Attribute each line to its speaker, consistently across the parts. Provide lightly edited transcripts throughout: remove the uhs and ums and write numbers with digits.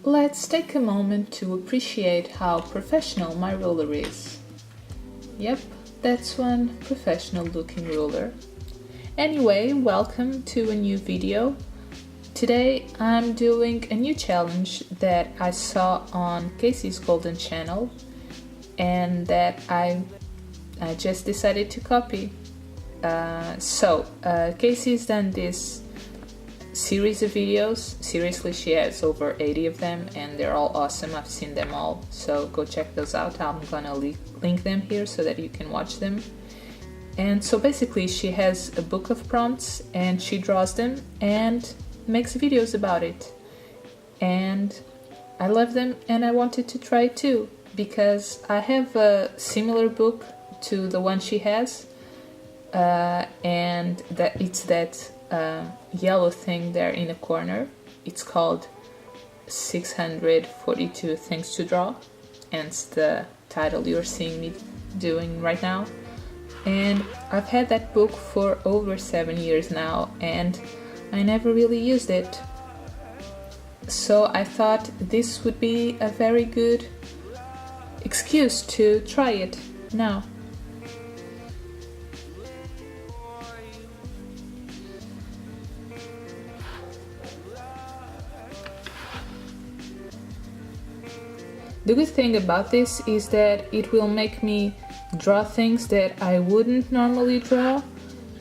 Speaker 1: Let's take a moment to appreciate how professional my ruler is. Yep, that's one professional looking ruler. Anyway, welcome to a new video. Today I'm doing a new challenge that I saw on Casey's Golden channel and that I just decided to copy. Casey's done this series of videos. Seriously, she has over 80 of them and they're all awesome. I've seen them all, so go check those out. I'm gonna link them here so that you can watch them. And so basically she has a book of prompts and she draws them and makes videos about it. And I love them and I wanted to try it too, because I have a similar book to the one she has, and it's that yellow thing there in the corner. It's called 642 Things to Draw, and it's the title you're seeing me doing right now. And I've had that book for over 7 years now and I never really used it. So I thought this would be a very good excuse to try it now. The good thing about this is that it will make me draw things that I wouldn't normally draw.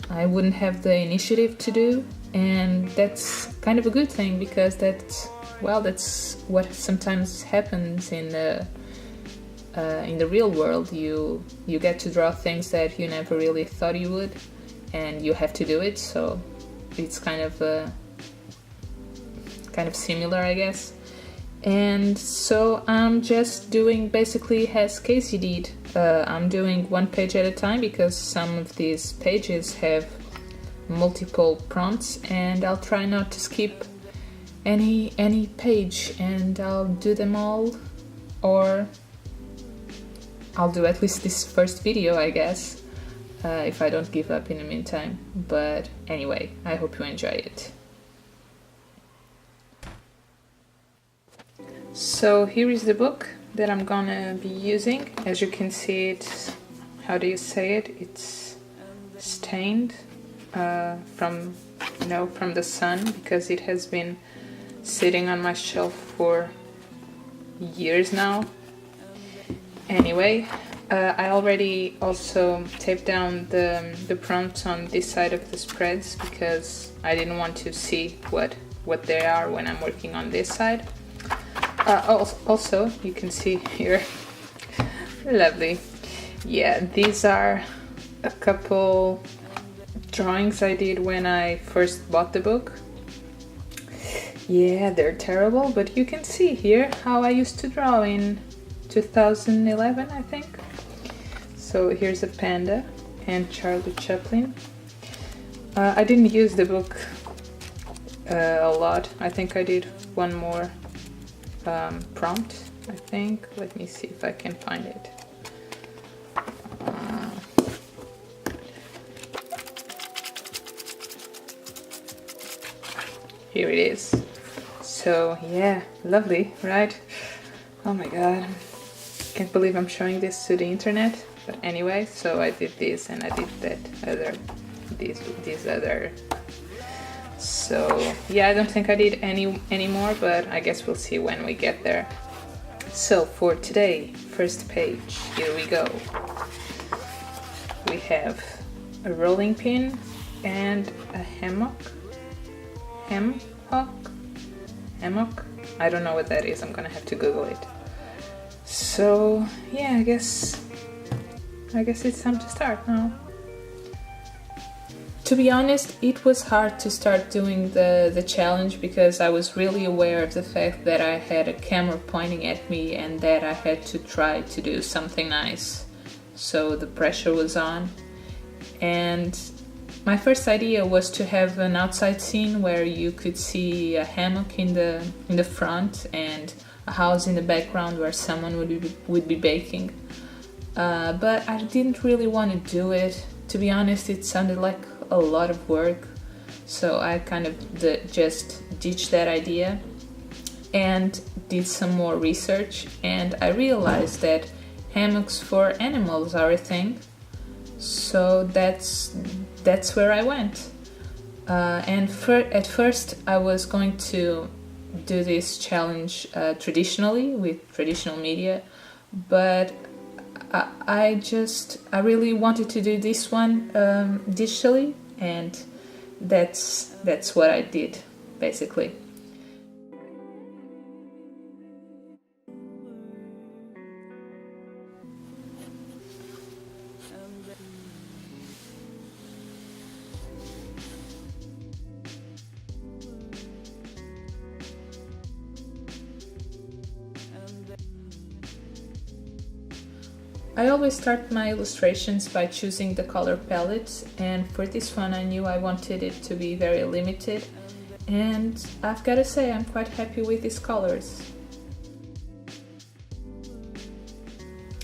Speaker 1: I wouldn't have the initiative to do, and that's kind of a good thing, because that's what sometimes happens in the real world. You get to draw things that you never really thought you would, and you have to do it. So it's kind of similar, I guess. And so I'm just doing basically as Casey did. I'm doing one page at a time because some of these pages have multiple prompts, and I'll try not to skip any page, and I'll do them all, or I'll do at least this first video, I guess, if I don't give up in the meantime. But anyway, I hope you enjoy it. So here is the book that I'm gonna be using. As you can see, it's, how do you say it? It's stained from the sun, because it has been sitting on my shelf for years now. Anyway, I already also taped down the prompts on this side of the spreads because I didn't want to see what they are when I'm working on this side. Also, you can see here, lovely. Yeah, these are a couple drawings I did when I first bought the book. Yeah, they're terrible, but you can see here how I used to draw in 2011, I think. So here's a panda and Charlie Chaplin. I didn't use the book a lot. I think I did one more prompt, I think. Let me see if I can find it. Here it is. So yeah, lovely, right? Oh my god, can't believe I'm showing this to the internet. But anyway, so I did this and I did that other, these other. So yeah, I don't think I did any more, but I guess we'll see when we get there. So for today, first page, here we go. We have a rolling pin and a hammock. Hammock? I don't know what that is, I'm gonna have to Google it. So yeah, I guess it's time to start now. To be honest, it was hard to start doing the challenge because I was really aware of the fact that I had a camera pointing at me and that I had to try to do something nice. So the pressure was on. And my first idea was to have an outside scene where you could see a hammock in the front and a house in the background where someone would be baking. But I didn't really want to do it. To be honest, it sounded like a lot of work, so I kind of just ditched that idea. and did some more research, and I realized that hammocks for animals are a thing. So that's where I went. At first I was going to do this challenge traditionally with traditional media, but I really wanted to do this one digitally, and that's what I did basically. I always start my illustrations by choosing the color palette, and for this one I knew I wanted it to be very limited, and I've got to say I'm quite happy with these colors.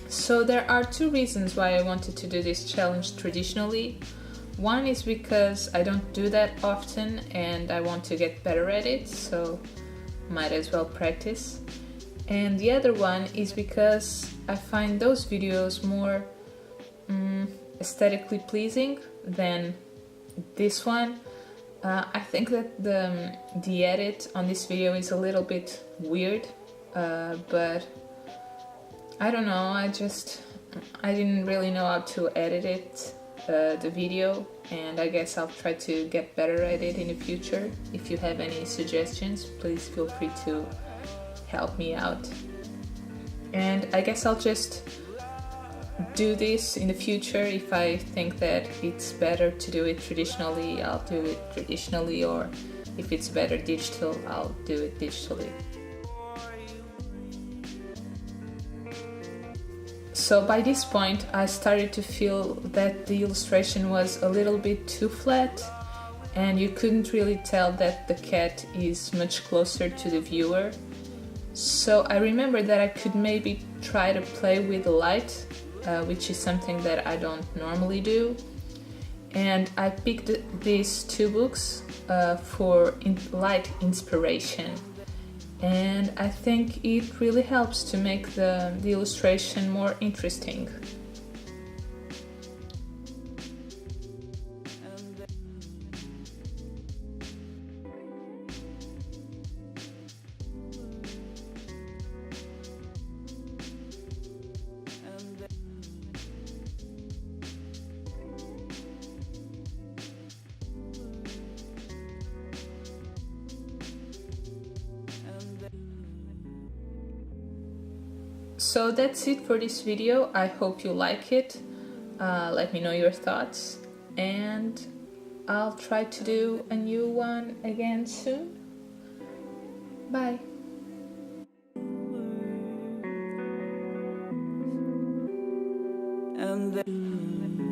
Speaker 1: So there are two reasons why I wanted to do this challenge traditionally. One is because I don't do that often and I want to get better at it, so might as well practice. And the other one is because I find those videos more aesthetically pleasing than this one. I think that the edit on this video is a little bit weird, but I don't know, I didn't really know how to edit it, the video, and I guess I'll try to get better at it in the future. If you have any suggestions, please feel free to help me out. And I guess I'll just do this in the future. If I think that it's better to do it traditionally, I'll do it traditionally, or if it's better digital, I'll do it digitally. So by this point I started to feel that the illustration was a little bit too flat, and you couldn't really tell that the cat is much closer to the viewer. So I remember that I could maybe try to play with the light, which is something that I don't normally do. And I picked these two books for light inspiration. And I think it really helps to make the illustration more interesting. So that's it for this video. I hope you like it. Let me know your thoughts, and I'll try to do a new one again soon. Bye.
Speaker 2: And then